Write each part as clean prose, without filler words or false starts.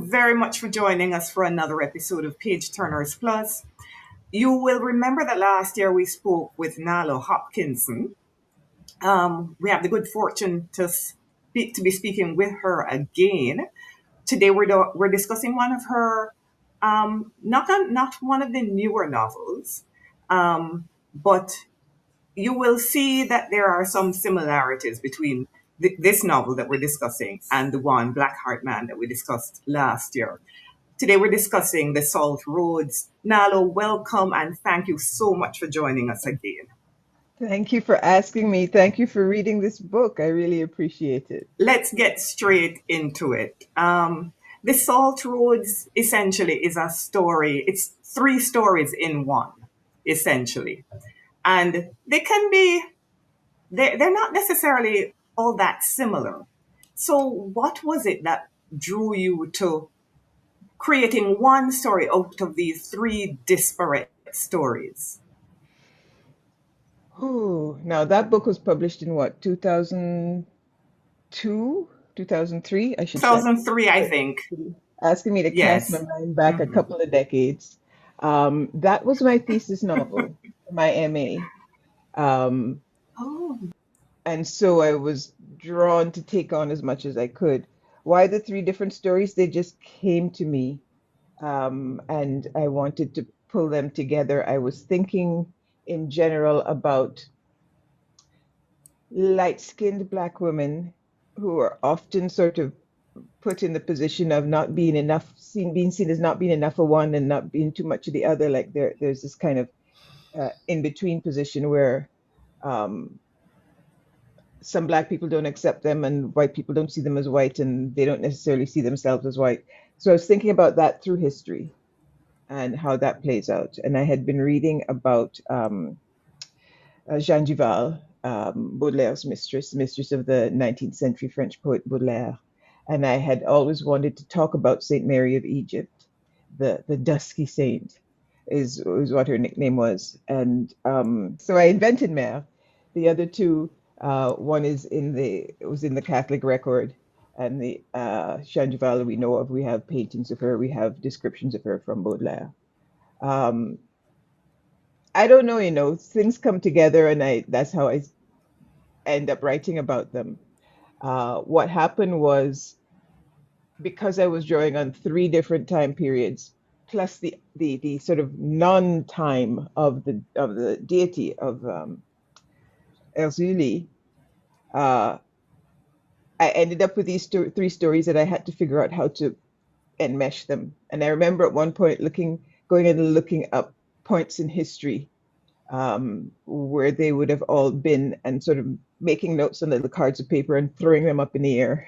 very much for joining us for another episode of Page Turners Plus. You will remember that last year we spoke with Nalo Hopkinson. We have the good fortune to be speaking with her again. Today we're discussing one of her, not one of the newer novels, but you will see that there are some similarities between this novel that we're discussing and the one, Black Heart Man, that we discussed last year. Today we're discussing The Salt Roads. Nalo, welcome and thank you so much for joining us again. Thank you for asking me. Thank you for reading this book. I really appreciate it. Let's get straight into it. The Salt Roads essentially is a story. It's three stories in one, essentially. And they're not necessarily all that similar. So what was it that drew you to creating one story out of these three disparate stories? Oh, now that book was published in what, 2002, 2003, I should say. 2003, I think. Asking me to cast my Yes. mind back a couple of decades. That was my thesis novel, my MA. Um, Oh, and so I was drawn to take on as much as I could. Why the three different stories? They just came to me, and I wanted to pull them together. I was thinking in general about light-skinned Black women who are often sort of put in the position of not being enough, being seen as not being enough of one and not being too much of the other. Like there's this kind of in-between position where um, some Black people don't accept them and white people don't see them as white and they don't necessarily see themselves as white. So I was thinking about that through history and how that plays out. And I had been reading about Jeanne Duval, Baudelaire's mistress of the 19th century French poet Baudelaire. And I had always wanted to talk about Saint Mary of Egypt, the dusky saint is what her nickname was. And so I invented Mère. The other two, one is was in the Catholic record, and the Jeanne Duval we know of. We have paintings of her, we have descriptions of her from Baudelaire. Um, I don't know, things come together, and that's how I end up writing about them. What happened was because I was drawing on three different time periods, plus the sort of non-time of the deity of Erzuli, uh, I ended up with these three stories that I had to figure out how to enmesh them. And I remember at one point going and looking up points in history where they would have all been, and sort of making notes on little cards of paper and throwing them up in the air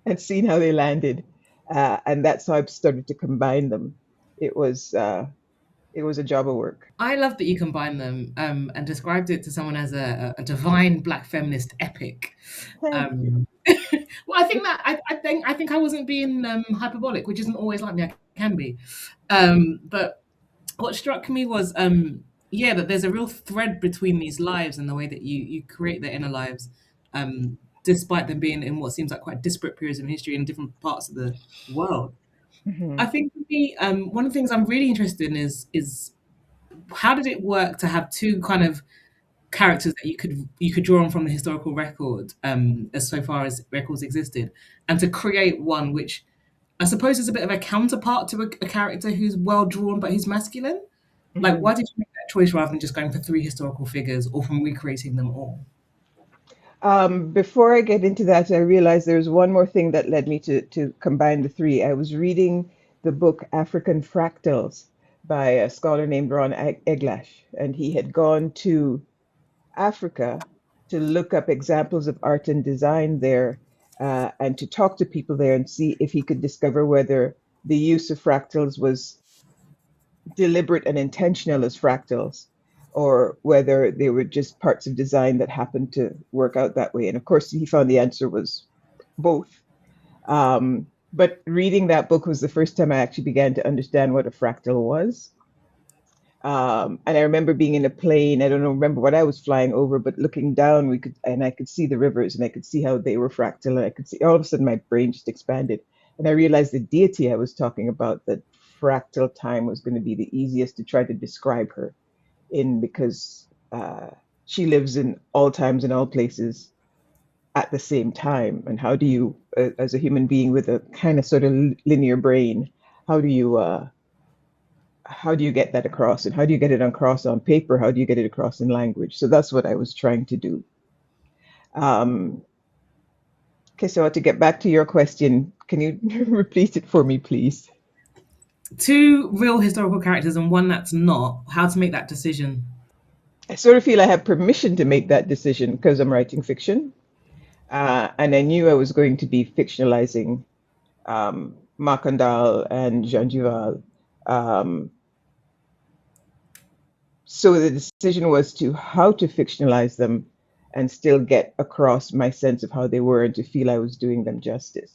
and seeing how they landed. And that's how I started to combine them. It was a job of work. I love that you combined them and described it to someone as a divine Black feminist epic. Thank you. Well, I think that I think I wasn't being hyperbolic, which isn't always like me. I can be, but what struck me was that there's a real thread between these lives and the way that you create their inner lives, despite them being in what seems like quite disparate periods of history in different parts of the world. I Mhm. think for me, one of the things I'm really interested in is how did it work to have two kind of characters that you could draw on from the historical record, as so far as records existed, and to create one which I suppose is a bit of a counterpart to a character who's well drawn but who's masculine. Like, Mhm. why did you make that choice rather than just going for three historical figures or from recreating them all? Before I get into that, I realized there was one more thing that led me to combine the three. I was reading the book African Fractals by a scholar named Ron Eglash, and he had gone to Africa to look up examples of art and design there, and to talk to people there and see if he could discover whether the use of fractals was deliberate and intentional as fractals, or whether they were just parts of design that happened to work out that way. And of course, he found the answer was both. But reading that book was the first time I actually began to understand what a fractal was. And I remember being in a plane. I don't know, remember what I was flying over, but looking down, I could see the rivers and I could see how they were fractal. And I could see all of a sudden my brain just expanded. And I realized the deity I was talking about, that fractal time, was going to be the easiest to try to describe her in, because she lives in all times and all places at the same time. And how do you, as a human being with a kind of sort of linear brain, how do you get that across, and how do you get it across on paper? How do you get it across in language? So that's what I was trying to do. Um, okay, so to get back to your question, can you repeat it for me, please? Two real historical characters and one that's not. How to make that decision? I sort of feel I have permission to make that decision because I'm writing fiction. And I knew I was going to be fictionalizing Markandal and Jean Duval. So the decision was to how to fictionalize them and still get across my sense of how they were and to feel I was doing them justice.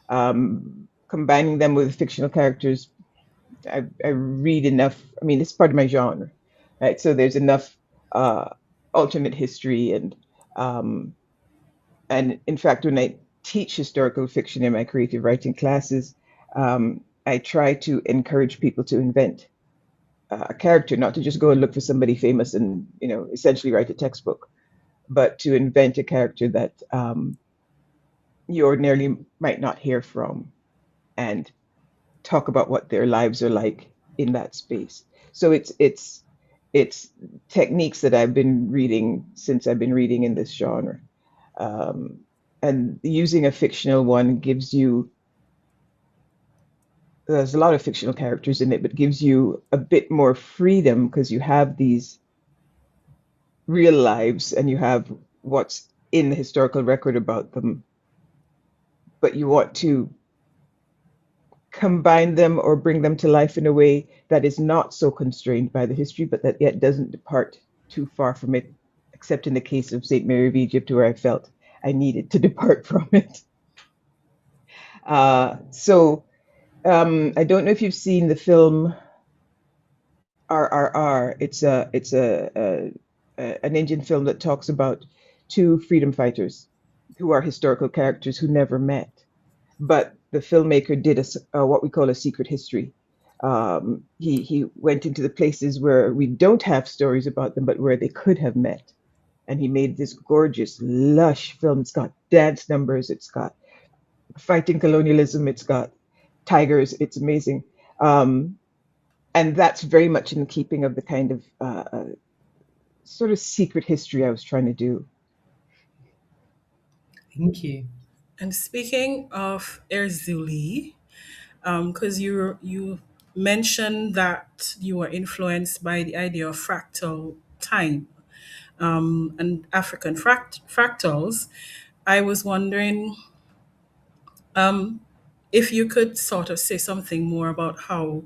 Combining them with fictional characters, I read enough. I mean, it's part of my genre, right? So there's enough alternate history um, and in fact, when I teach historical fiction in my creative writing classes, I try to encourage people to invent a character, not to just go and look for somebody famous and essentially write a textbook, but to invent a character that you ordinarily might not hear from, and talk about what their lives are like in that space. So it's techniques that I've been reading since I've been reading in this genre. Um, and using a fictional one gives you, there's a lot of fictional characters in it, but gives you a bit more freedom because you have these real lives and you have what's in the historical record about them, but you want to combine them or bring them to life in a way that is not so constrained by the history, but that yet doesn't depart too far from it, except in the case of St. Mary of Egypt, where I felt I needed to depart from it. So I don't know if you've seen the film RRR. It's an Indian film that talks about two freedom fighters who are historical characters who never met, but the filmmaker did what we call a secret history. He went into the places where we don't have stories about them, but where they could have met, and he made this gorgeous, lush film. It's got dance numbers. It's got fighting colonialism. It's got tigers. It's amazing. Um, and that's very much in keeping of the kind of sort of secret history I was trying to do. Thank you. And speaking of Erzuli, because you mentioned that you were influenced by the idea of fractal time and African fractals, I was wondering if you could sort of say something more about how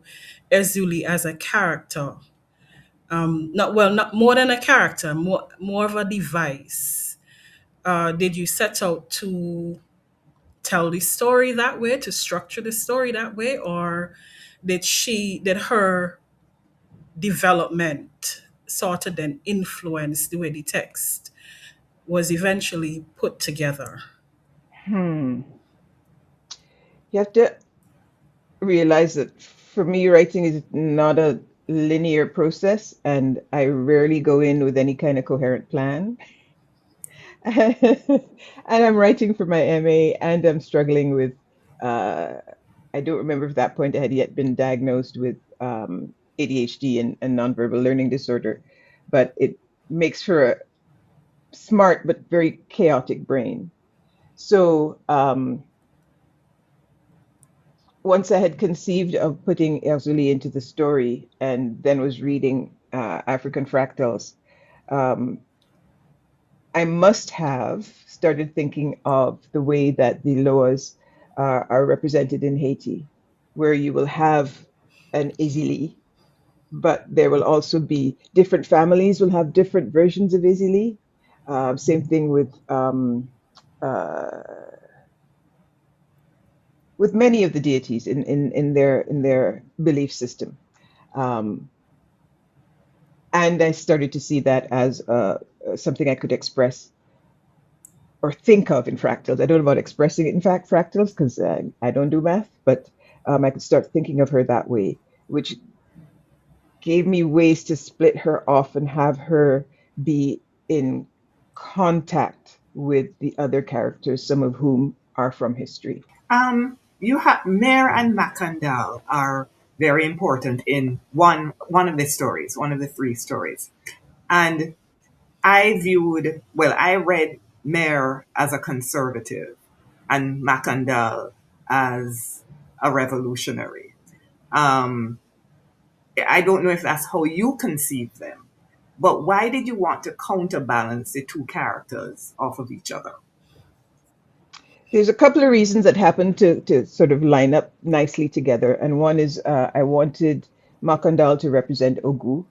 Erzuli as a character, not more than a character, more of a device. Did you set out to tell the story that way, to structure the story that way, or did her development sort of then influence the way the text was eventually put together? Hmm. You have to realize that for me, writing is not a linear process, and I rarely go in with any kind of coherent plan. And I'm writing for my MA, and I'm struggling with, uh, I don't remember if at that point I had yet been diagnosed with ADHD and nonverbal learning disorder, but it makes for a smart but very chaotic brain. So once I had conceived of putting Erzuli into the story and then was reading African Fractals, um, I must have started thinking of the way that the Loas are represented in Haiti, where you will have an Izili, but there will also be different families will have different versions of Izili. Same thing uh, with many of the deities in their belief system. Um, and I started to see that as something I could express or think of in fractals. I don't know about expressing it in fact fractals because I don't do math, but I could start thinking of her that way, which gave me ways to split her off and have her be in contact with the other characters, some of whom are from history. You have Mare and Macandal are very important in one of the stories, one of the three stories. And I read Mare as a conservative and Macandal as a revolutionary. Um, I don't know if that's how you conceive them, but why did you want to counterbalance the two characters off of each other? There's a couple of reasons that happen to sort of line up nicely together. And one is I wanted Makandal to represent Ogu,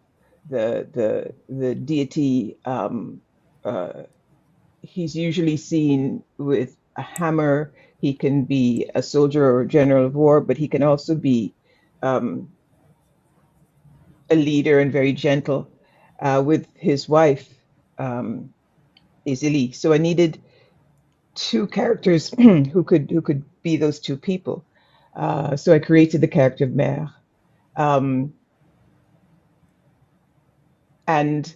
the deity. Uh, he's usually seen with a hammer. He can be a soldier or a general of war, but he can also be um, a leader and very gentle with his wife, um, Izili. So I needed two characters who could be those two people. So I created the character of Mère. Um, and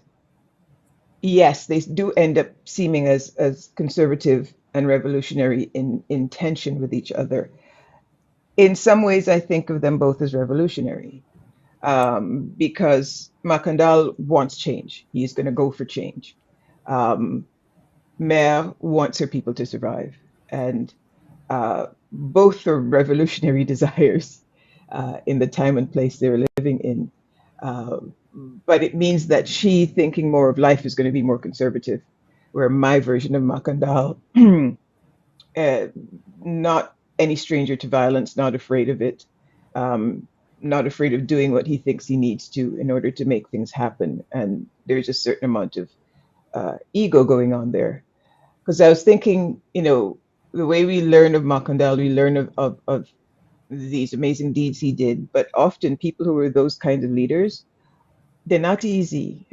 yes, they do end up seeming as conservative and revolutionary in tension with each other. In some ways, I think of them both as revolutionary because Makandal wants change. He's going to go for change. Um, Mère wants her people to survive. And both are revolutionary desires in the time and place they're living in. Uh, but it means that she, thinking more of life, is going to be more conservative, where my version of Makandal, uh, not any stranger to violence, not afraid of it, um, not afraid of doing what he thinks he needs to in order to make things happen. And there's a certain amount of ego going on there. Because I was thinking, the way we learn of Makandal, we learn of these amazing deeds he did, but often people who are those kinds of leaders, they're not easy.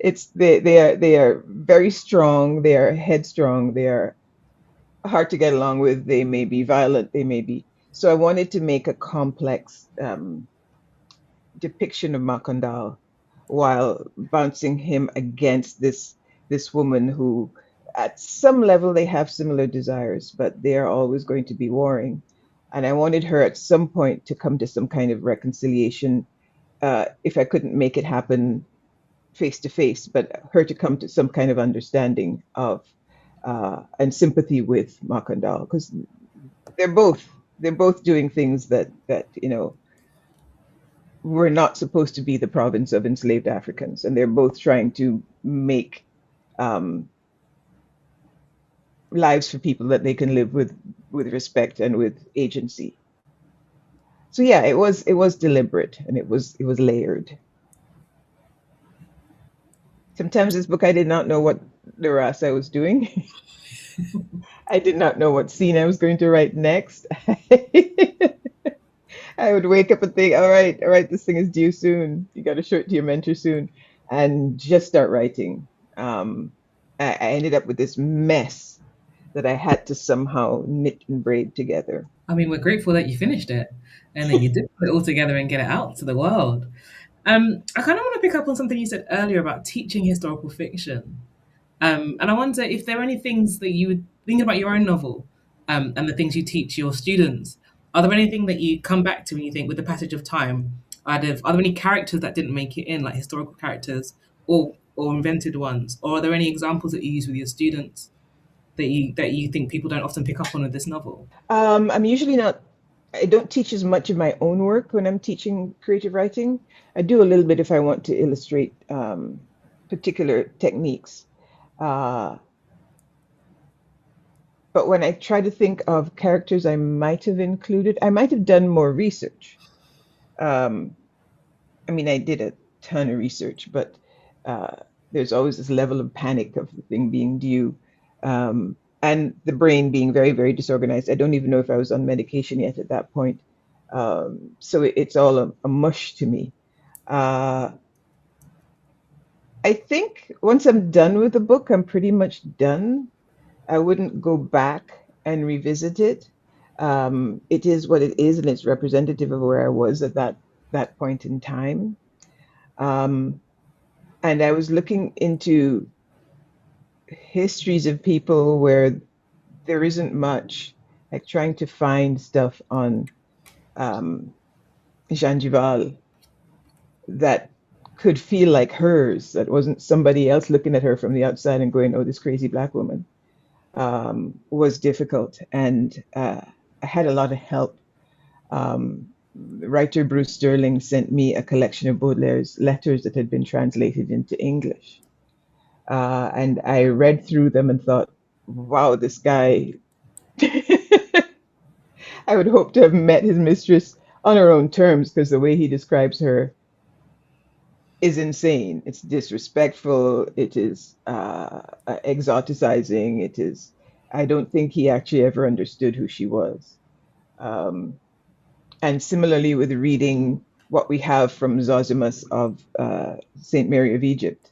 They are very strong, they are headstrong, they are hard to get along with, they may be violent, they may be. So I wanted to make a complex depiction of Makandal while bouncing him against this woman who at some level they have similar desires, but they are always going to be warring. And I wanted her at some point to come to some kind of reconciliation, if I couldn't make it happen face to face, but her to come to some kind of understanding of and sympathy with Makandal, because they're both they're both doing things that were not supposed to be the province of enslaved Africans, and they're both trying to make um, lives for people that they can live with respect and with agency. So yeah, it was deliberate and it was layered. Sometimes this book I did not know what the ras I was doing. I did not know what scene I was going to write next. I would wake up and think, all right, this thing is due soon. You got to show it to your mentor soon, and just start writing. I ended up with this mess that I had to somehow knit and braid together. I mean, we're grateful that you finished it and that you did put it all together and get it out to the world. I kind of want to pick up on something you said earlier about teaching historical fiction. And I wonder if there are any things that you would think about your own novel and the things you teach your students. Are there anything that you come back to when you think, with the passage of time, are there any characters that didn't make it in, like historical characters or invented ones? Or are there any examples that you use with your students that you think people don't often pick up on with this novel? I'm usually not. I don't teach as much of my own work when I'm teaching creative writing. I do a little bit if I want to illustrate particular techniques. Uh, but when I try to think of characters I might have included, I might have done more research. Um, I mean, I did a ton of research, but uh, there's always this level of panic of the thing being due, and the brain being very, very disorganized. I don't even know if I was on medication yet at that point. So it's all a mush to me. Uh, I think once I'm done with the book, I'm pretty much done. I wouldn't go back and revisit it. It is what it is, and it's representative of where I was at that point in time. Um, and I was looking into histories of people where there isn't much, like trying to find stuff on um, Jeanne Duval that could feel like hers, that wasn't somebody else looking at her from the outside and going, "Oh, this crazy black woman," was difficult. And I had a lot of help. Writer Bruce Sterling sent me a collection of Baudelaire's letters that had been translated into English. And I read through them and thought, wow, this guy, I would hope to have met his mistress on her own terms because the way he describes her is insane. It's disrespectful. It is exoticizing. It is, I don't think he actually ever understood who she was. Um, and similarly with reading what we have from Zosimus of Saint Mary of Egypt.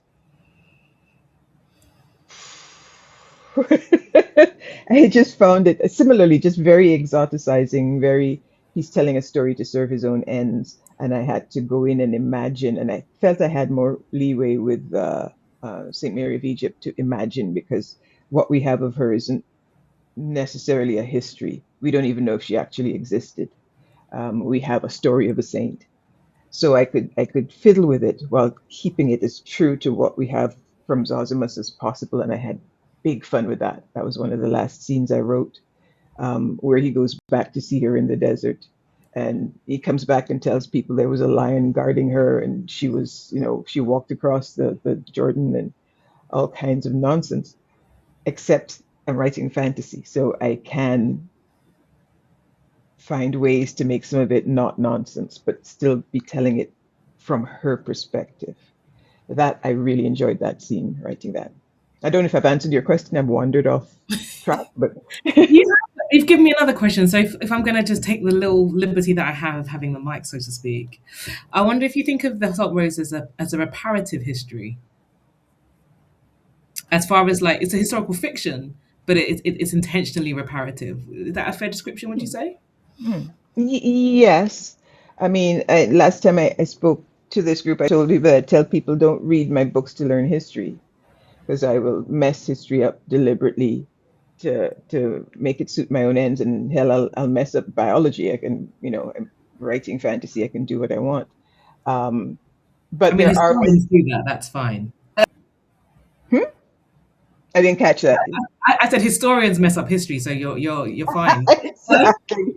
I just found it similarly just very exoticizing, very, he's telling a story to serve his own ends. And I had to go in and imagine, and I felt I had more leeway with St. Mary of Egypt to imagine because what we have of her isn't necessarily a history. We don't even know if she actually existed. We have a story of a saint. So I could fiddle with it while keeping it as true to what we have from Zosimus as possible, and I had big fun with that. That was one of the last scenes I wrote, where he goes back to see her in the desert, and he comes back and tells people there was a lion guarding her, and she was, she walked across the Jordan and all kinds of nonsense. Except I'm writing fantasy, so I can find ways to make some of it not nonsense, but still be telling it from her perspective. That I really enjoyed that scene, writing that. I don't know if I've answered your question. I've wandered off track, but You've given me another question. So if I'm going to just take the little liberty that I have of having the mic, so to speak, I wonder if you think of the Salt Rose as a reparative history, as far as like it's a historical fiction, but it's intentionally reparative. Is that a fair description? Would you say? Yes. I mean, last time I spoke to this group, I told you that I tell people don't read my books to learn history because I will mess history up deliberately to make it suit my own ends. And hell, I'll mess up biology. I can, I'm writing fantasy. I can do what I want. Um, I but mean, there are, historians do that. That's fine. hmm? I didn't catch that. I said historians mess up history, so you're fine. Exactly.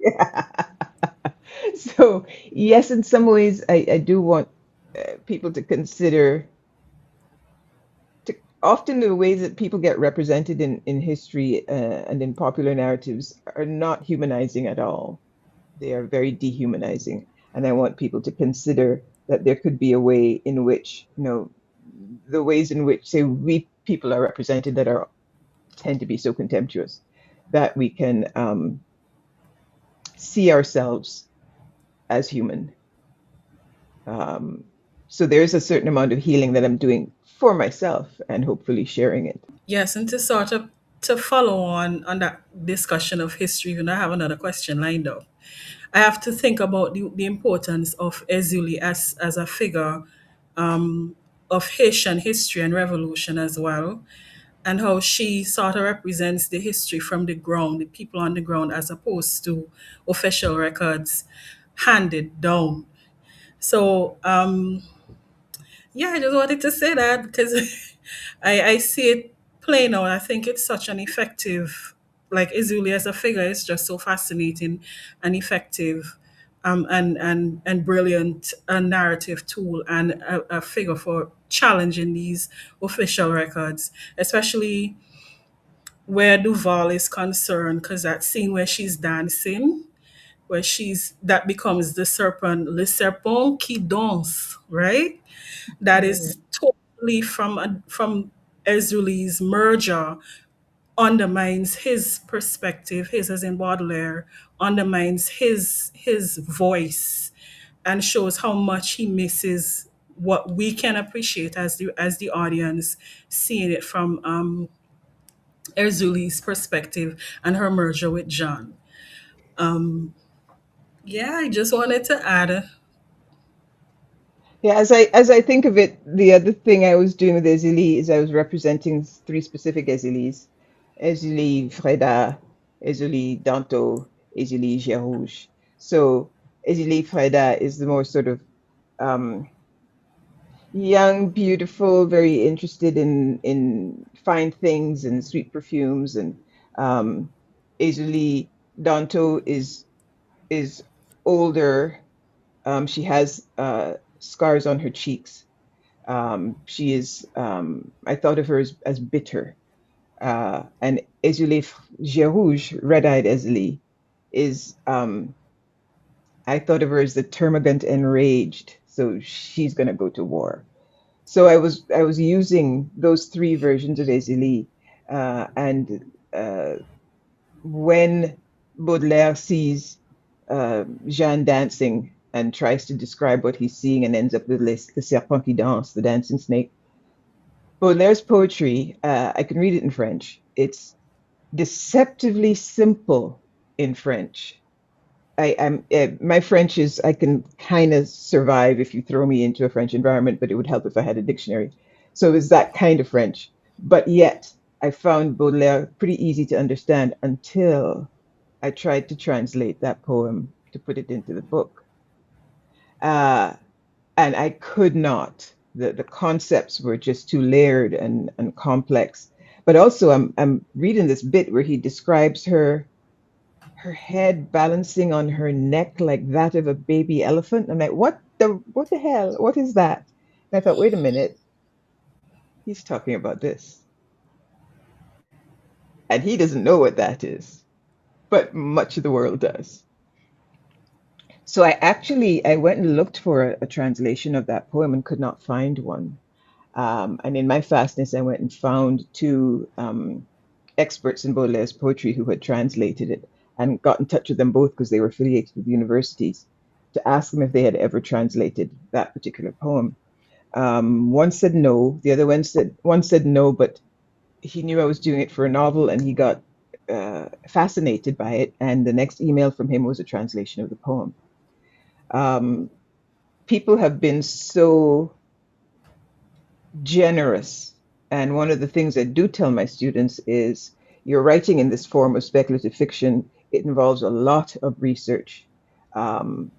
So yes, in some ways, I do want people to consider often the ways that people get represented in history and in popular narratives are not humanizing at all. They are very dehumanizing. And I want people to consider that there could be a way in which, the ways in which, say, we people are represented that are tend to be so contemptuous, that we can see ourselves as human. Um, so there's a certain amount of healing that I'm doing for myself and hopefully sharing it. Yes, and to sort of to follow on that discussion of history, even I have another question lined up. I have to think about the importance of Ezuli as a figure of Haitian history and revolution as well, and how she sort of represents the history from the ground, the people on the ground, as opposed to official records handed down. So, yeah, I just wanted to say that because I see it playing out. I think it's such an effective, like Izuli as a figure is just so fascinating and effective, and brilliant narrative tool and a figure for challenging these official records, especially where Duval is concerned, because that scene where she's dancing, where that becomes the serpent, le serpent qui danse, right? That is totally from Ezuli's merger, undermines his perspective, his as in Baudelaire, undermines his voice, and shows how much he misses what we can appreciate as the audience, seeing it from Erzuli's perspective and her merger with John. Um, yeah, I just wanted to add. Yeah, as I think of it, the other thing I was doing with Ezili is I was representing three specific Ezilis: Ezili Freda, Ezili Danto, Ezili Gerouge. So Ezili Freda is the more sort of um, young, beautiful, very interested in fine things and sweet perfumes, and Ezili Danto is older. She has scars on her cheeks. She is, I thought of her as bitter. And Ezuli Gerouge, red-eyed Ezeli, is, I thought of her as the termagant enraged. So she's going to go to war. So I was using those three versions of Ezeli. And when Baudelaire sees Jeanne dancing and tries to describe what he's seeing and ends up with the Serpent qui danse, the dancing snake. Baudelaire's poetry, I can read it in French. It's deceptively simple in French. My French is, I can kind of survive if you throw me into a French environment, but it would help if I had a dictionary. So it's that kind of French. But yet, I found Baudelaire pretty easy to understand until I tried to translate that poem to put it into the book. Uh, and I could not. The concepts were just too layered and complex. But also, I'm reading this bit where he describes her head balancing on her neck like that of a baby elephant. I'm like, what the hell? What is that? And I thought, wait a minute, he's talking about this. And he doesn't know what that is, but much of the world does. So I went and looked for a translation of that poem and could not find one. And in my fastness, I went and found two experts in Baudelaire's poetry who had translated it and got in touch with them both because they were affiliated with universities to ask them if they had ever translated that particular poem. One said no, the other one said no, but he knew I was doing it for a novel and he got fascinated by it. And the next email from him was a translation of the poem. People have been so generous. And one of the things I do tell my students is you're writing in this form of speculative fiction. It involves a lot of research. Don't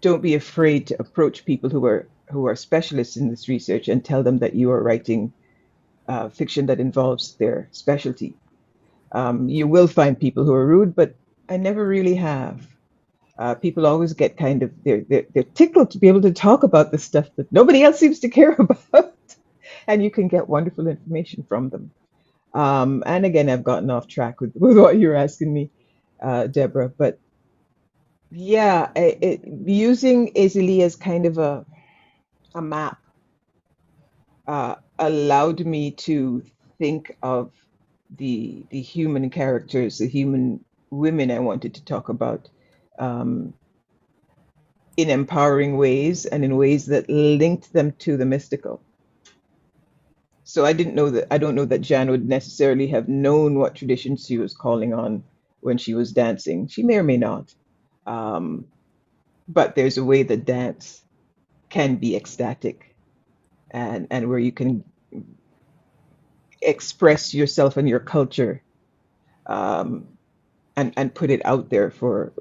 be afraid to approach people who are specialists in this research and tell them that you are writing fiction that involves their specialty. You will find people who are rude, but I never really have. People always get kind of they're tickled to be able to talk about the stuff that nobody else seems to care about, and you can get wonderful information from them. And again, I've gotten off track with what you're asking me, Deborah. But yeah, using Ezeli as kind of a map allowed me to think of the human characters, the human women I wanted to talk about. Um, in empowering ways and in ways that linked them to the mystical. So I don't know that Jan would necessarily have known what traditions she was calling on when she was dancing. She may or may not. Um, but there's a way that dance can be ecstatic and where you can express yourself and your culture um, and put it out there for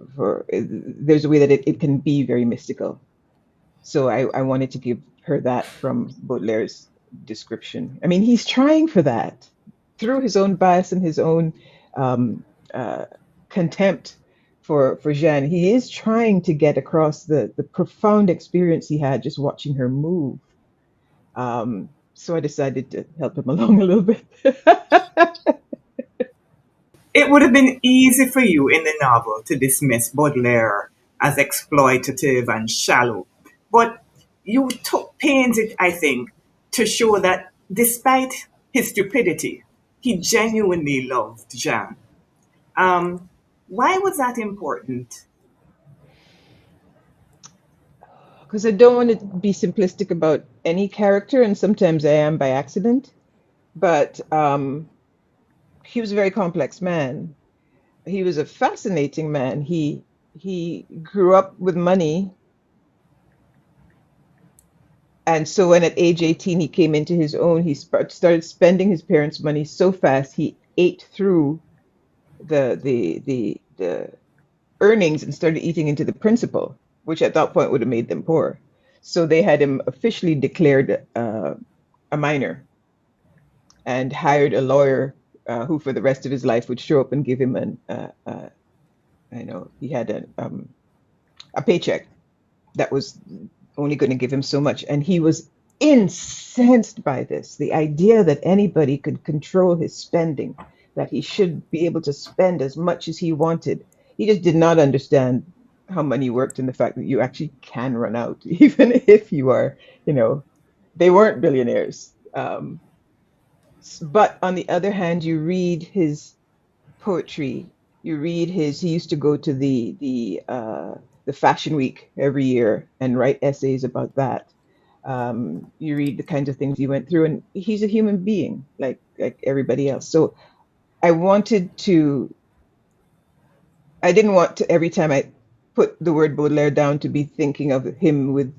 there's a way that it can be very mystical. So I wanted to give her that from Baudelaire's description. I mean, he's trying for that through his own bias and his own um, uh, contempt for Jeanne. He is trying to get across the profound experience he had just watching her move. So I decided to help him along a little bit. It would have been easy for you in the novel to dismiss Baudelaire as exploitative and shallow, but you took pains, I think, to show that despite his stupidity, he genuinely loved Jeanne. Um, why was that important? Because I don't want to be simplistic about any character, and sometimes I am by accident. But he was a very complex man. He was a fascinating man. He grew up with money, and so when at age 18 he came into his own, he started spending his parents' money so fast he ate through the earnings and started eating into the principal, which at that point would have made them poor. So they had him officially declared a minor and hired a lawyer who, for the rest of his life, would show up and give him he had a paycheck that was only going to give him so much, and he was incensed by this. The idea that anybody could control his spending, that he should be able to spend as much as he wanted. He just did not understand how money worked and the fact that you actually can run out, even if you are, they weren't billionaires. But on the other hand, you read his poetry. He used to go to the Fashion Week every year and write essays about that. You read the kinds of things he went through, and he's a human being like everybody else. So I didn't want to, every time I put the word Baudelaire down, to be thinking of him with,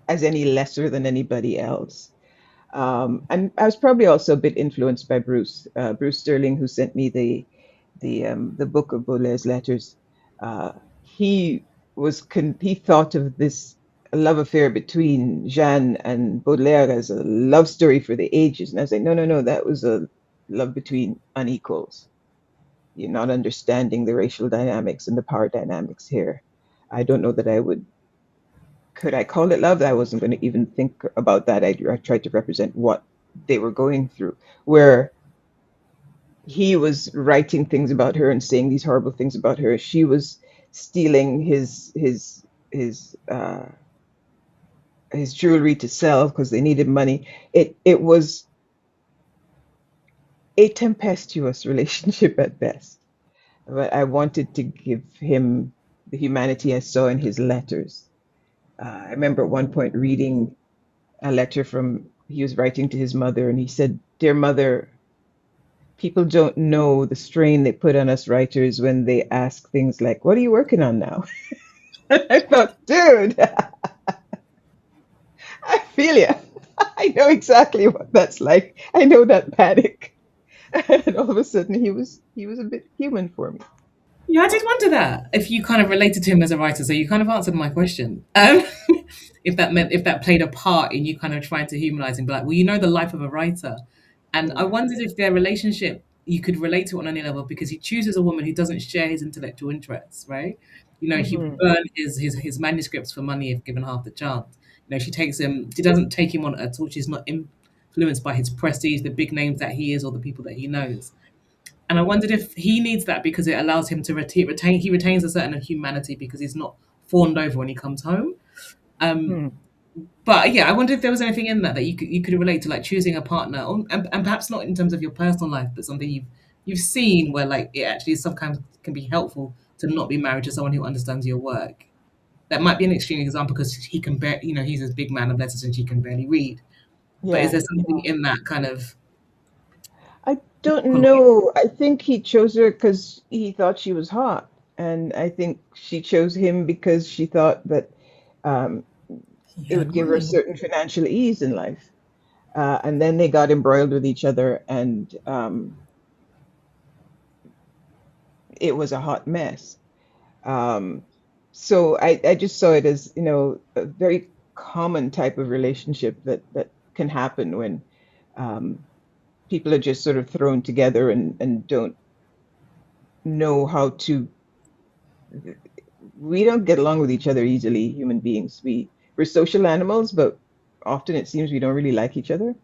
as any lesser than anybody else. And I was probably also a bit influenced by Bruce Sterling, who sent me the book of Baudelaire's letters. He thought of this love affair between Jeanne and Baudelaire as a love story for the ages, and I was like, no, that was a love between unequals. You're not understanding the racial dynamics and the power dynamics here. I don't know that could I call it love? I wasn't going to even think about that. I tried to represent what they were going through, where he was writing things about her and saying these horrible things about her. She was stealing his jewelry to sell because they needed money. It was a tempestuous relationship at best. But I wanted to give him the humanity I saw in his letters. I remember at one point reading a letter he was writing to his mother, and he said, "Dear mother, people don't know the strain they put on us writers when they ask things like, 'What are you working on now?'" And I thought, dude, I feel you. I know exactly what that's like. I know that panic. And all of a sudden he was a bit human for me. Yeah, I did wonder that if you kind of related to him as a writer. So you kind of answered my question. If that played a part in you kind of trying to humanize him, but like, well, the life of a writer, and I wondered if their relationship you could relate to on any level, because he chooses a woman who doesn't share his intellectual interests, right? He would burn his manuscripts for money if given half the chance. She doesn't take him on at all. She's not influenced by his prestige, the big names that he is, or the people that he knows. And I wondered if he needs that because it allows him to retain. He retains a certain humanity because he's not fawned over when he comes home. But yeah, I wonder if there was anything in that you could relate to, like choosing a partner, and perhaps not in terms of your personal life, but something you've seen where like it actually sometimes can be helpful to not be married to someone who understands your work. That might be an extreme example because he can he's this big man of letters and she can barely read. But is there something in that kind of? I don't know. I think he chose her because he thought she was hot, and I think she chose him because she thought that it would give her a certain financial ease in life. And then they got embroiled with each other, and it was a hot mess. So I just saw it as, a very common type of relationship that can happen when people are just sort of thrown together and don't know how to. We don't get along with each other easily, human beings. We're social animals, but often it seems we don't really like each other.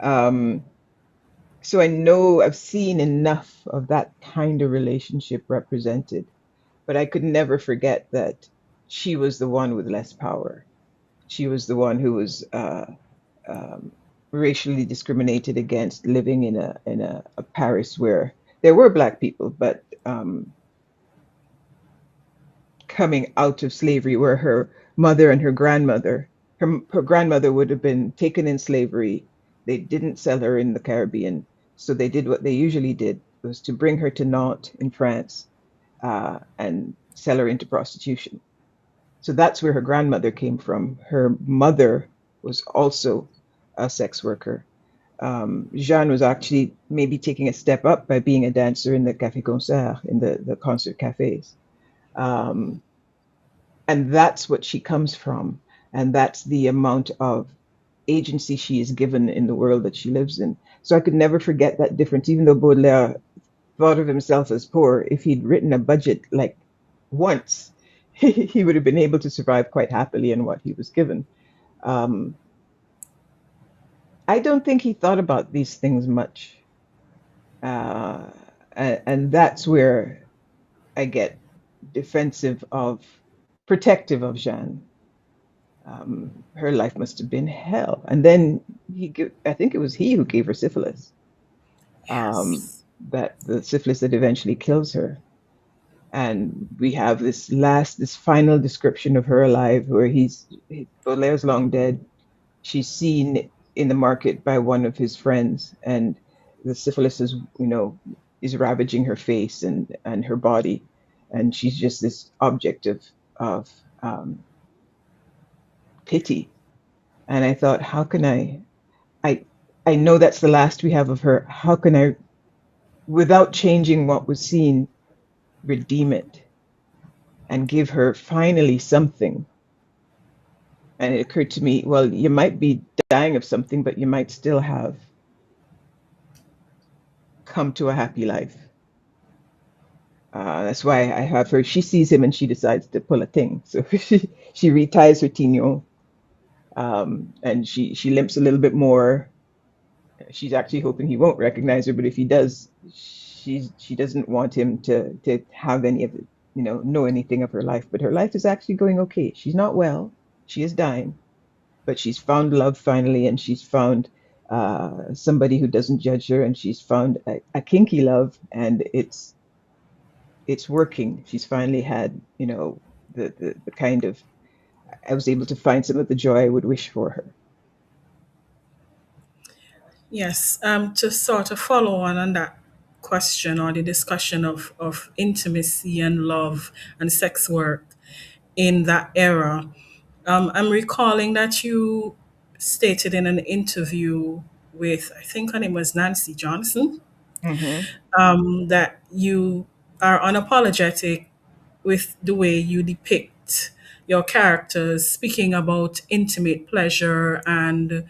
So I know I've seen enough of that kind of relationship represented, but I could never forget that she was the one with less power. She was the one who was racially discriminated against, living in a Paris where there were Black people, but coming out of slavery, where her mother and her grandmother would have been taken in slavery. They didn't sell her in the Caribbean. So they did what they usually did, was to bring her to Nantes in France and sell her into prostitution. So that's where her grandmother came from. Her mother was also a sex worker. Jeanne was actually maybe taking a step up by being a dancer in the café concert, in the concert cafes. Um, and that's what she comes from. And that's the amount of agency she is given in the world that she lives in. So I could never forget that difference, even though Baudelaire thought of himself as poor. If he'd written a budget like once, he would have been able to survive quite happily in what he was given. Um, I don't think he thought about these things much. Uh, and that's where I get defensive of, protective of Jeanne. Her life must have been hell. And then I think it was he who gave her syphilis. Yes. That the syphilis that eventually kills her. And we have this final description of her alive, where Baudelaire's long dead. She's seen in the market by one of his friends, and the syphilis is ravaging her face and her body, and she's just this object of pity. And I thought, how can I I know that's the last we have of her. How can I, without changing what was seen, redeem it and give her finally something? And it occurred to me, well, you might be dying of something, but you might still have come to a happy life. That's why I have her. She sees him and she decides to pull a thing. So she reties her tignon, and she limps a little bit more. She's actually hoping he won't recognize her, but if he does, she doesn't want him to have any of it, know anything of her life. But her life is actually going okay. She's not well. She is dying, but she's found love finally, and she's found somebody who doesn't judge her, and she's found a kinky love, and it's working. She's finally had, the kind of, I was able to find some of the joy I would wish for her. Yes, to sort of follow on that question or the discussion of intimacy and love and sex work in that era, I'm recalling that you stated in an interview with, I think her name was Nancy Johnson, Mm-hmm. that you are unapologetic with the way you depict your characters, speaking about intimate pleasure and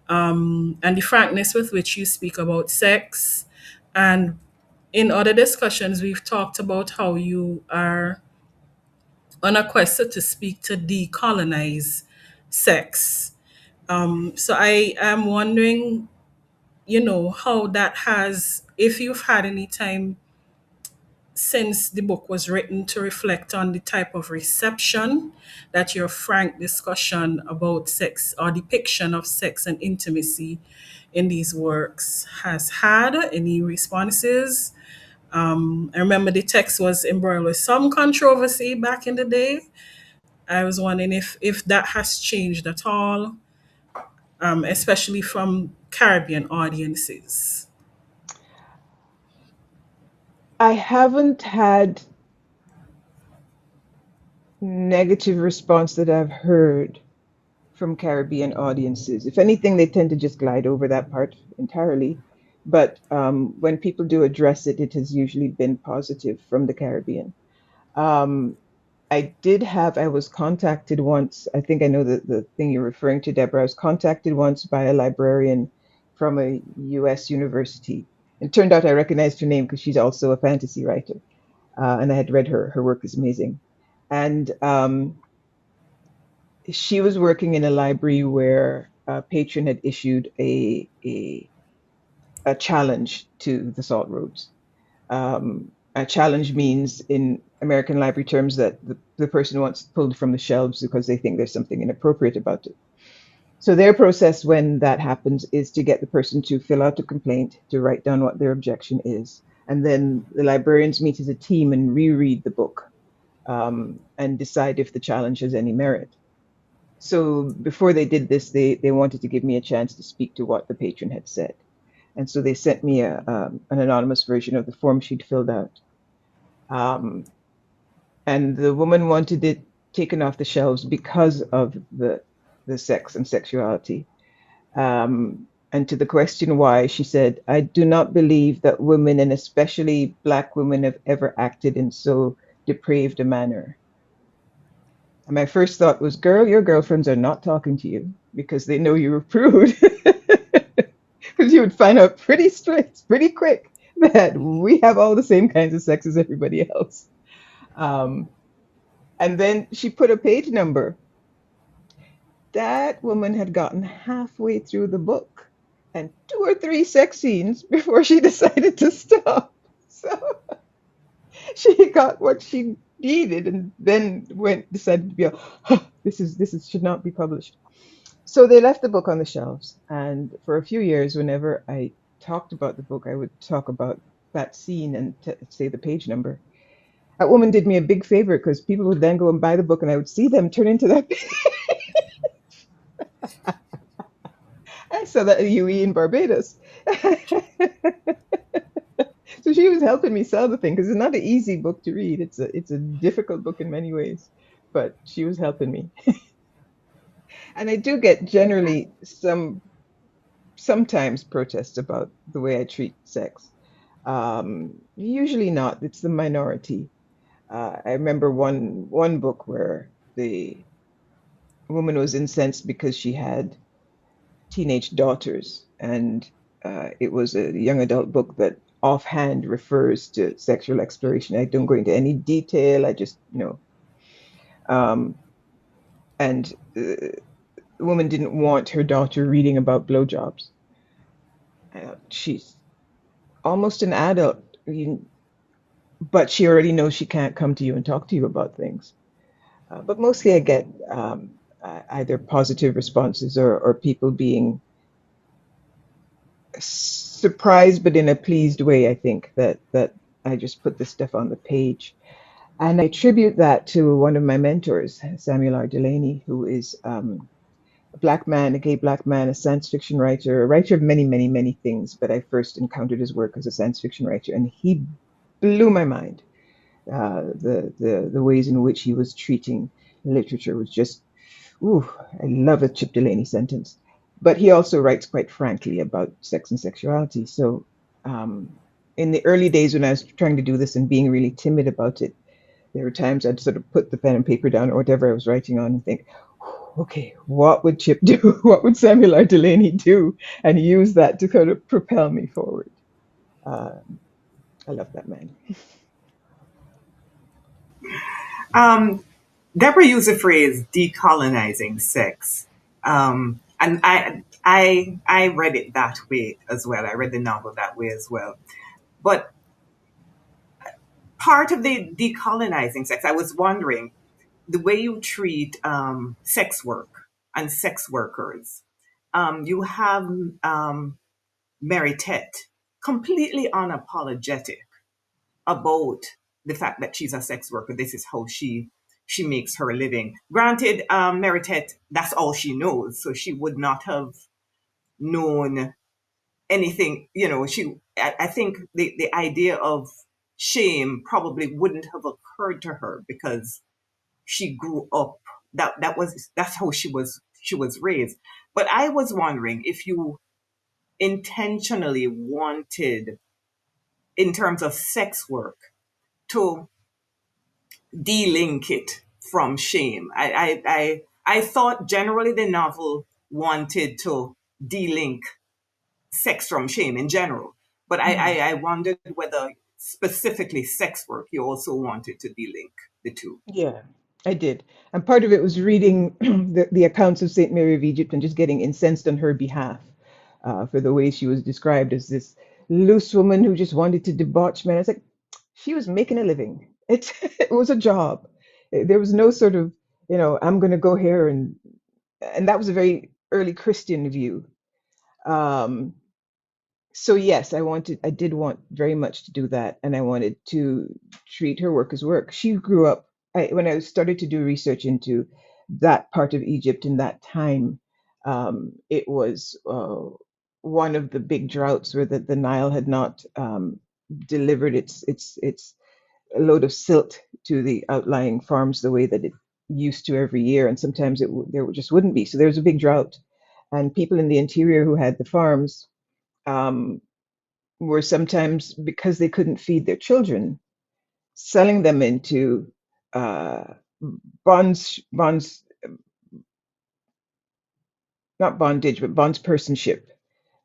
the frankness with which you speak about sex. And in other discussions, we've talked about how you are on a quest to speak to decolonize sex. So I am wondering, how that has, if you've had any time since the book was written to reflect on the type of reception that your frank discussion about sex or depiction of sex and intimacy in these works has had. Any responses? I remember the text was embroiled with some controversy back in the day. I was wondering if that has changed at all, especially from Caribbean audiences. I haven't had negative response that I've heard from Caribbean audiences. If anything, they tend to just glide over that part entirely. But when people do address it, it has usually been positive from the Caribbean. Um, I was contacted once. I think I know the thing you're referring to, Deborah. I was contacted once by a librarian from a US university. It turned out I recognized her name because she's also a fantasy writer. And I had read her. Her work is amazing. And she was working in a library where a patron had issued a challenge to the Salt Roads. A challenge means, in American library terms, that the person wants it pulled from the shelves because they think there's something inappropriate about it. So their process when that happens is to get the person to fill out a complaint, to write down what their objection is, and then the librarians meet as a team and reread the book, and decide if the challenge has any merit. So before they did this, they wanted to give me a chance to speak to what the patron had said. And so they sent me an anonymous version of the form she'd filled out. And the woman wanted it taken off the shelves because of the sex and sexuality. And to the question why, she said, "I do not believe that women, and especially Black women, have ever acted in so depraved a manner." And my first thought was, girl, your girlfriends are not talking to you because they know you're a prude. Because you would find out pretty straight, pretty quick that we have all the same kinds of sex as everybody else. Um, and then she put a page number. That woman had gotten halfway through the book and 2 or 3 sex scenes before she decided to stop. So she got what she needed and then decided to be like, "Huh, this should not be published." So they left the book on the shelves. And for a few years, whenever I talked about the book, I would talk about that scene and say the page number. That woman did me a big favor because people would then go and buy the book and I would see them turn into that. I saw that at UE in Barbados. So she was helping me sell the thing because it's not an easy book to read. It's a difficult book in many ways, but she was helping me. And I do get generally sometimes protests about the way I treat sex. Usually not. It's the minority. I remember one book where the woman was incensed because she had teenage daughters, and it was a young adult book that offhand refers to sexual exploration. I don't go into any detail. I just, um, and the woman didn't want her daughter reading about blowjobs. She's almost an adult, but she already knows she can't come to you and talk to you about things. But mostly I get either positive responses or people being surprised, but in a pleased way, I think, that I just put this stuff on the page. And I attribute that to one of my mentors, Samuel R. Delany, who is a Black man, a gay Black man, a science fiction writer, a writer of many, many, many things. But I first encountered his work as a science fiction writer, and he blew my mind. The ways in which he was treating literature was just, ooh, I love a Chip Delany sentence. But he also writes quite frankly about sex and sexuality. So in the early days when I was trying to do this and being really timid about it, there were times I'd sort of put the pen and paper down or whatever I was writing on and think, okay, what would Chip do? What would Samuel R. Delany do? And use that to kind of propel me forward. I love that man. Deborah used the phrase decolonizing sex. And I read it that way as well. I read the novel that way as well. But part of the decolonizing sex, I was wondering the way you treat sex work and sex workers. You have Mary Tet completely unapologetic about the fact that she's a sex worker. This is how she makes her living. Granted, Mary Tet, that's all she knows, so she would not have known anything. I think the idea of shame probably wouldn't have occurred to her because she grew up. That's how she was raised. But I was wondering if you intentionally wanted, in terms of sex work, to de-link it from shame. I thought generally the novel wanted to de-link sex from shame in general, but I wondered whether specifically sex work you also wanted to de-link the two. Yeah, I did. And part of it was reading the accounts of St. Mary of Egypt and just getting incensed on her behalf for the way she was described as this loose woman who just wanted to debauch men. It's like she was making a living. It was a job. There was no sort of, I'm going to go here and that was a very early Christian view. Um, so yes, I did want very much to do that, and I wanted to treat her work as work. She grew up, when I started to do research into that part of Egypt in that time, it was one of the big droughts where the Nile had not delivered its a load of silt to the outlying farms the way that it used to every year, and sometimes there just wouldn't be. So there was a big drought, and people in the interior who had the farms um, were sometimes, because they couldn't feed their children, selling them into uh, bonds, not bondage, but bondspersonship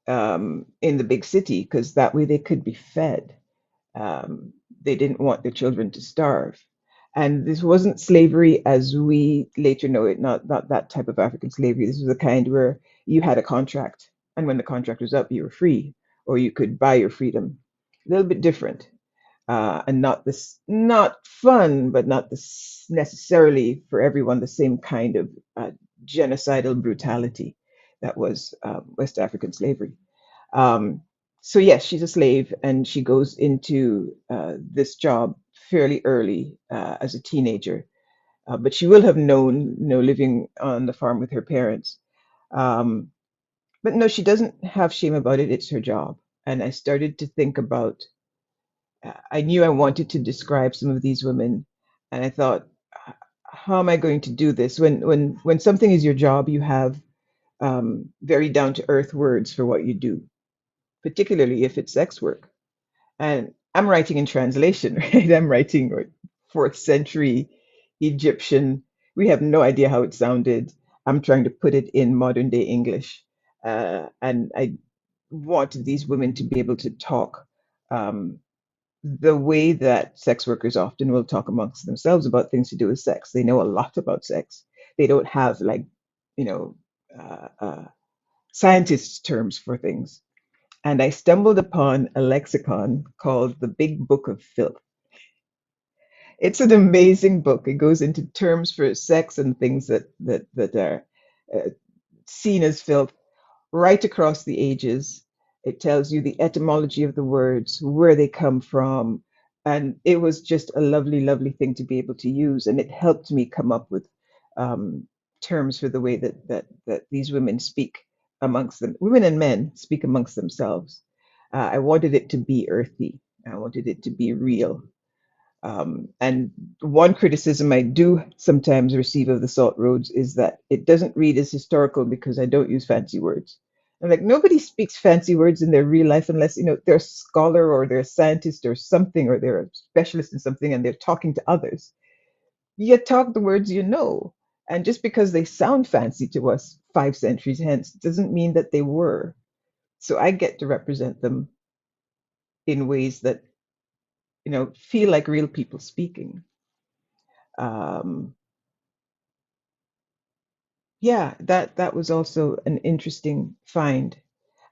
in the big city, because that way they could be fed. They didn't want their children to starve. And this wasn't slavery as we later know it, not that type of African slavery. This was the kind where you had a contract, and when the contract was up, you were free, or you could buy your freedom. A little bit different, and not fun, but not this necessarily for everyone the same kind of genocidal brutality that was West African slavery. Um, so yes, she's a slave, and she goes into this job fairly early as a teenager. But she will have known, living on the farm with her parents. Um, but no, she doesn't have shame about it. It's her job. And I started to think about. I knew I wanted to describe some of these women, and I thought, how am I going to do this? When something is your job, you have very down to earth words for what you do, particularly if it's sex work. And I'm writing in translation, right? I'm writing like, fourth century Egyptian. We have no idea how it sounded. I'm trying to put it in modern day English. And I wanted these women to be able to talk um, the way that sex workers often will talk amongst themselves about things to do with sex. They know a lot about sex. They don't have like, you know, scientists' terms for things. And I stumbled upon a lexicon called the Big Book of Filth. It's an amazing book. It goes into terms for sex and things that are uh, seen as filth right across the ages. It tells you the etymology of the words, where they come from, and it was just a lovely, lovely thing to be able to use. And it helped me come up with um, terms for the way that these women speak amongst them. Women and men speak amongst themselves. I wanted it to be earthy. I wanted it to be real. And one criticism I do sometimes receive of the Salt Roads is that it doesn't read as historical because I don't use fancy words. I'm like, nobody speaks fancy words in their real life unless, they're a scholar or they're a scientist or something, or they're a specialist in something and they're talking to others. You talk the words you know. And just because they sound fancy to us 5 centuries hence doesn't mean that they were. So I get to represent them in ways that, feel like real people speaking. Um, Yeah, that was also an interesting find.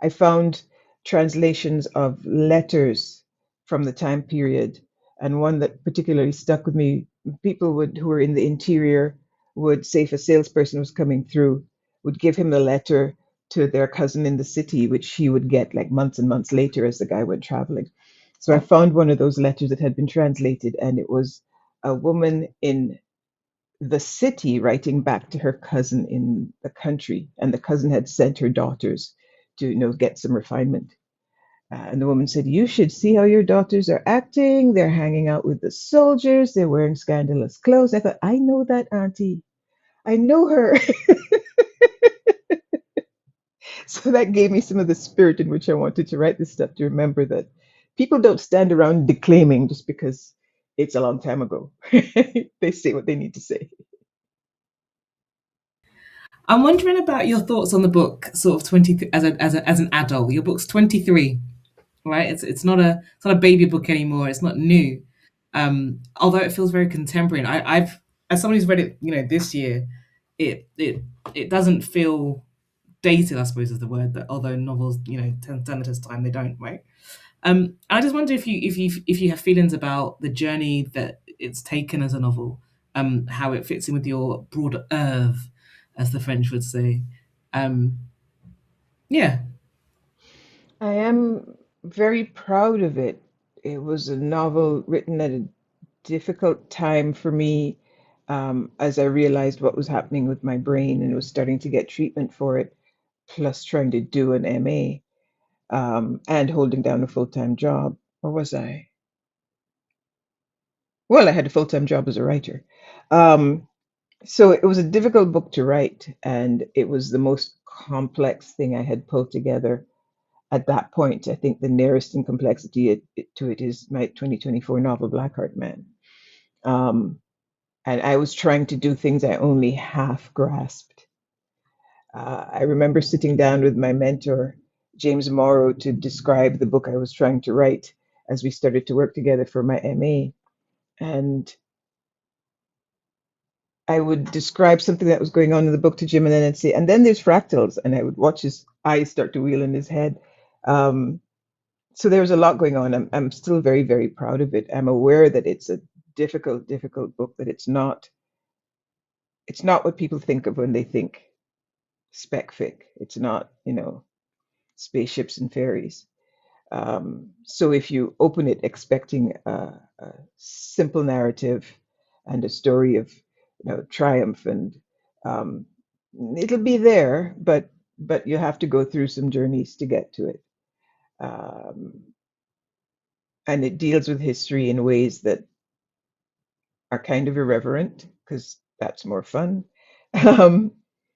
I found translations of letters from the time period, and one that particularly stuck with me. People who were in the interior would say if a salesperson was coming through, would give him the letter to their cousin in the city, which he would get like months and months later as the guy went traveling. So I found one of those letters that had been translated, and it was a woman in the city writing back to her cousin in the country, and the cousin had sent her daughters to get some refinement. And the woman said, "You should see how your daughters are acting. They're hanging out with the soldiers. They're wearing scandalous clothes." I thought, I know that auntie. I know her. So that gave me some of the spirit in which I wanted to write this stuff, to remember that people don't stand around declaiming just because it's a long time ago. They say what they need to say. I'm wondering about your thoughts on the book, sort of 20 as an adult. Your book's 23, right? It's not a baby book anymore. It's not new, although it feels very contemporary. And I've as somebody who's read it, this year, it doesn't feel dated, I suppose is the word. That although novels, stand the test of time, they don't, right? I just wonder if you have feelings about the journey that it's taken as a novel, how it fits in with your broader oeuvre, as the French would say. Um, yeah. I am very proud of it. It was a novel written at a difficult time for me, as I realized what was happening with my brain and was starting to get treatment for it, plus trying to do an MA. and holding down a full-time job. Or was I? Well, I had a full-time job as a writer. So it was a difficult book to write, and it was the most complex thing I had pulled together at that point. I think the nearest in complexity to it is my 2024 novel, Blackheart Man. Um, and I was trying to do things I only half grasped. I remember sitting down with my mentor, James Morrow, to describe the book I was trying to write as we started to work together for my MA. And I would describe something that was going on in the book to Jim, and then I'd say, and then there's fractals, and I would watch his eyes start to wheel in his head. So there was a lot going on. I'm still very, very proud of it. I'm aware that it's a difficult, difficult book, that it's not what people think of when they think spec fic. It's not, spaceships and fairies. So if you open it expecting a simple narrative and a story of, triumph, and um, it'll be there, but you have to go through some journeys to get to it. And it deals with history in ways that are kind of irreverent, because that's more fun. Um,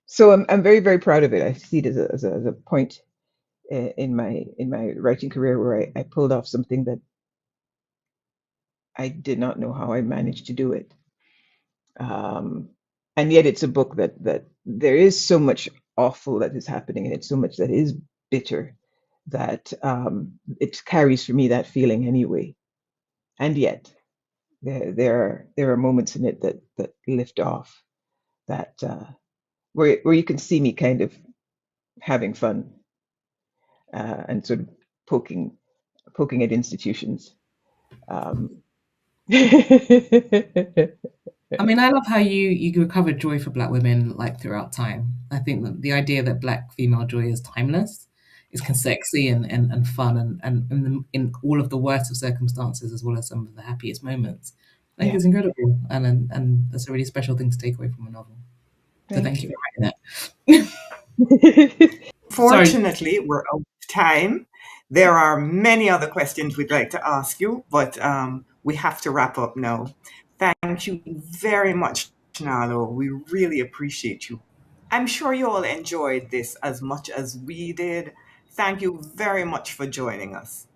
so I'm very, very proud of it. I see it as a point in my writing career where I pulled off something that I did not know how I managed to do it. And yet it's a book that there is so much awful that is happening, and it's so much that is bitter, that it carries for me that feeling anyway. And yet there are moments in it that lift off, that where you can see me kind of having fun, and sort of poking at institutions. Um, I mean, I love how you recovered joy for Black women like throughout time. I think that the idea that Black female joy is timeless, is sexy and fun, and in all of the worst of circumstances as well as some of the happiest moments. I think yeah, it's incredible, and that's a really special thing to take away from a novel. So thank thank you you. for writing that. Sorry. Fortunately, we're out of time. There are many other questions we'd like to ask you, but we have to wrap up now. Thank you very much, Nalo. We really appreciate you. I'm sure you all enjoyed this as much as we did. Thank you very much for joining us.